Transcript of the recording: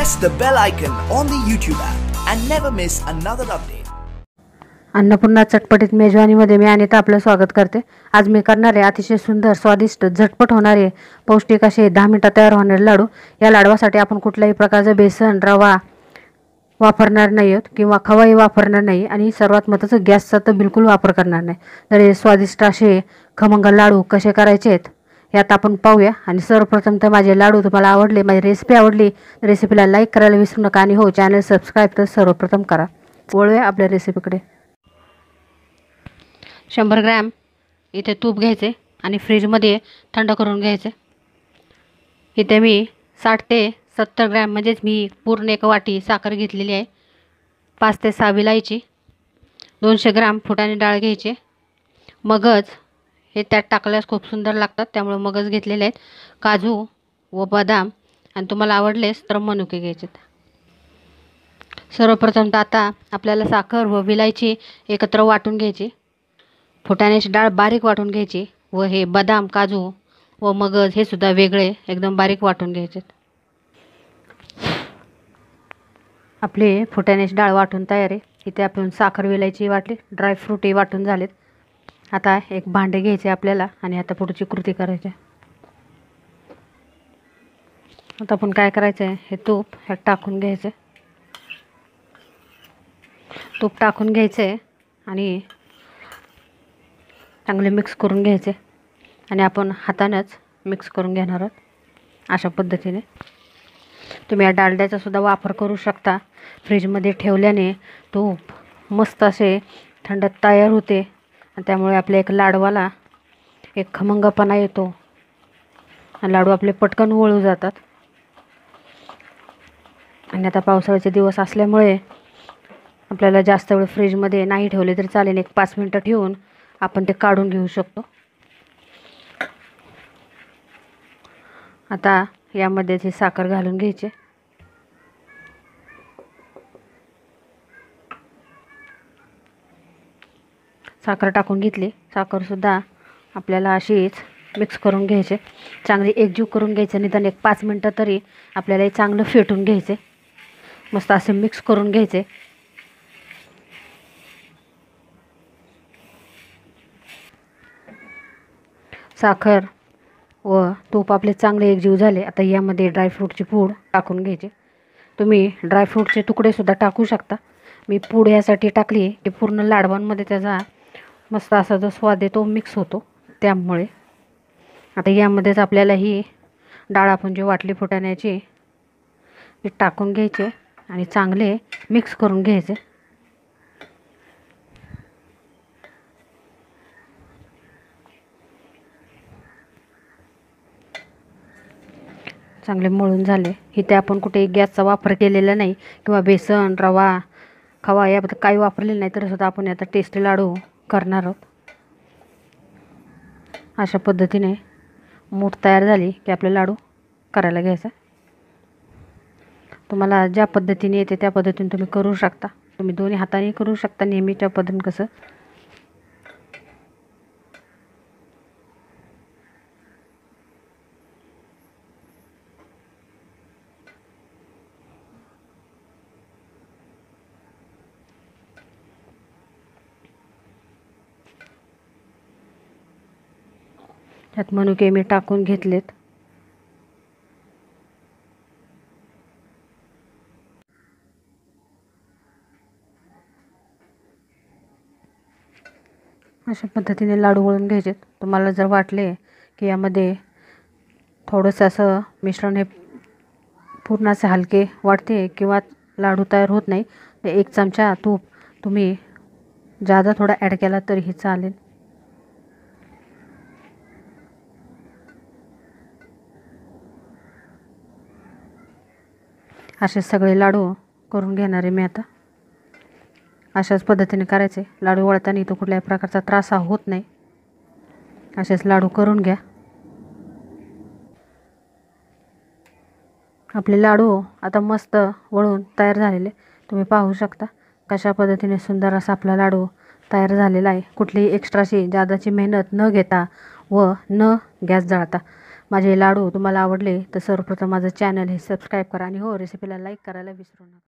press the bell icon on the YouTube app and never miss another update. Annapurna चटपटीत मेजवानीमध्ये मी अनिता आपलं स्वागत करते। आज मी करणार आहे अतिशय सुंदर, स्वादिष्ट, झटपट होणारे, पौष्टिक असे 10 मिनिटात तयार होणारे लाडू। या लाडवासाठी आपण कुठल्याही प्रकारचे बेसन, रवा वापरणार नाही किंवा खवाही वापरणार नाही आणि सर्वात महत्त्वाचं गॅसचा तर बिलकुल वापर करणार नाही। तर हे स्वादिष्ट असे खमंग लाडू कसे करायचे आहेत यात आपण पाहूया। आणि सर्वप्रथम तर माझे लाडू तुम्हाला आवडले, माझी रेसिपी आवडली तर रेसिपीला लाईक करायला विसरू नका आणि हो, चॅनल सबस्क्राइब तर सर्वप्रथम करा। वळूया आपल्या रेसिपीकडे। 100 ग्रॅम इथे तूप घ्यायचे आणि फ्रीजमध्ये थंड करून घ्यायचे। इथे मी 60 ते 70 ग्रॅम म्हणजेच मी पूर्ण एक वाटी साखर घेतलेली आहे। 5 ते 6 विलायची, 200 ग्रॅम फुटाणे डाळ घ्यायचे। मगज हे त्यात टाकल्यास खूप सुंदर लागतात, त्यामुळे मगज घेतलेले आहेत। काजू व बदाम आणि तुम्हाला आवडलेस तर मनुके घ्यायचे। सर्वप्रथम तर आता आपल्याला साखर व विलायची एकत्र वाटून घ्यायची। फुटाण्याची डाळ बारीक वाटून घ्यायची व हे बदाम, काजू व मगज हे सुद्धा वेगळे एकदम बारीक वाटून घ्यायचे। आपले फुटाण्याची डाळ वाटून तयार आहे। इथे आपण साखर विलायची वाटली, ड्रायफ्रूटही वाटून झालेत। आता एक भांडे घ्यायचे आपल्याला आणि आता पुढची कृती करायची। आता आपण काय करायचं आहे, हे तूप ह्यात टाकून घ्यायचं। तूप टाकून घ्यायचं आणि चांगले मिक्स करून घ्यायचे आणि आपण हातानेच मिक्स करून घेणार आहोत। अशा पद्धतीने तुम्ही या डालड्याचा सुद्धा वापर करू शकता। फ्रीजमध्ये ठेवल्याने तूप मस्त असे थंड तयार होते आणि त्यामुळे आपल्या एक लाडवाला एक खमंगपणा येतो आणि लाडू आपले पटकन वळू जातात। आणि आता पावसाळ्याचे दिवस असल्यामुळे आपल्याला जास्त वेळ फ्रीजमध्ये नाही ठेवले तरी चालेल, एक 5 मिनिटं ठेवून आपण ते काढून घेऊ शकतो। आता यामध्ये ही साखर घालून घ्यायची। साखर टाकून घेतली। साखर सुद्धा आपल्याला अशीच मिक्स करून घ्यायचे, चांगली एकजीव करून घ्यायचे। निदान एक 5 मिनिटं तरी आपल्याला हे चांगलं फेटून घ्यायचे, मस्त असे मिक्स करून घ्यायचे। साखर व तूप आपले चांगले एकजीव झाले। आता यामध्ये ड्रायफ्रूटची पूड टाकून घ्यायची। तुम्ही ड्रायफ्रूटचे तुकडे सुद्धा टाकू शकता। मी पूड यासाठी टाकली की पूर्ण लाडवांमध्ये त्याचा मस्त असा जो स्वाद आहे तो मिक्स होतो, त्यामुळे। आता यामध्येच आपल्याला ही डाळ आपण जी वाटली फुटाण्याची ती टाकून घ्यायचे आणि चांगले मिक्स करून घ्यायचे। चांगले मळून झाले। इथे आपण कुठे गॅसचा वापर केलेला नाही किंवा बेसन, रवा, खवा याबद्दल काही वापरलेलं नाही, तर सुद्धा आपण आता टेस्टी लाडू करणार आहोत। अशा पद्धतीने मूठ तयार झाली की आपले लाडू करायला घ्यायचा। तुम्हाला ज्या पद्धतीने येते त्या पद्धतीने तुम्ही करू शकता। तुम्ही दोन्ही हाताने करू शकता, नेहमीच्या पद्धतीने कसं। त्यात मनुके मी टाकून घेतलेत। अशा पद्धतीने लाडू वळून घ्यायचे। तुम्हाला जर वाटले की यामध्ये थोडंसं असं मिश्रण हे पूर्ण असे हलके वाटते किंवा लाडू तयार होत नाही, तर 1 चमचा तूप तुम्ही जादा थोडा ॲड केला तरीही चालेल। असे सगळे लाडू करून घेणार आहे मी आता। अशाच पद्धतीने करायचे। लाडू वळताना इथं कुठल्याही प्रकारचा त्रास होत नाही। असेच लाडू करून घ्या। आपले लाडू आता मस्त वळून तयार झालेले तुम्ही पाहू शकता। कशा पद्धतीने सुंदर असा आपला लाडू तयार झालेला आहे। कुठलीही एक्स्ट्राची जादाची मेहनत न घेता व न गॅस जाळता माझे लाडू तुम्हाला आवडले तर सर्वप्रथम माझं चॅनल हे सबस्क्राईब करा आणि हो रेसिपीला लाईक करायला विसरू नका.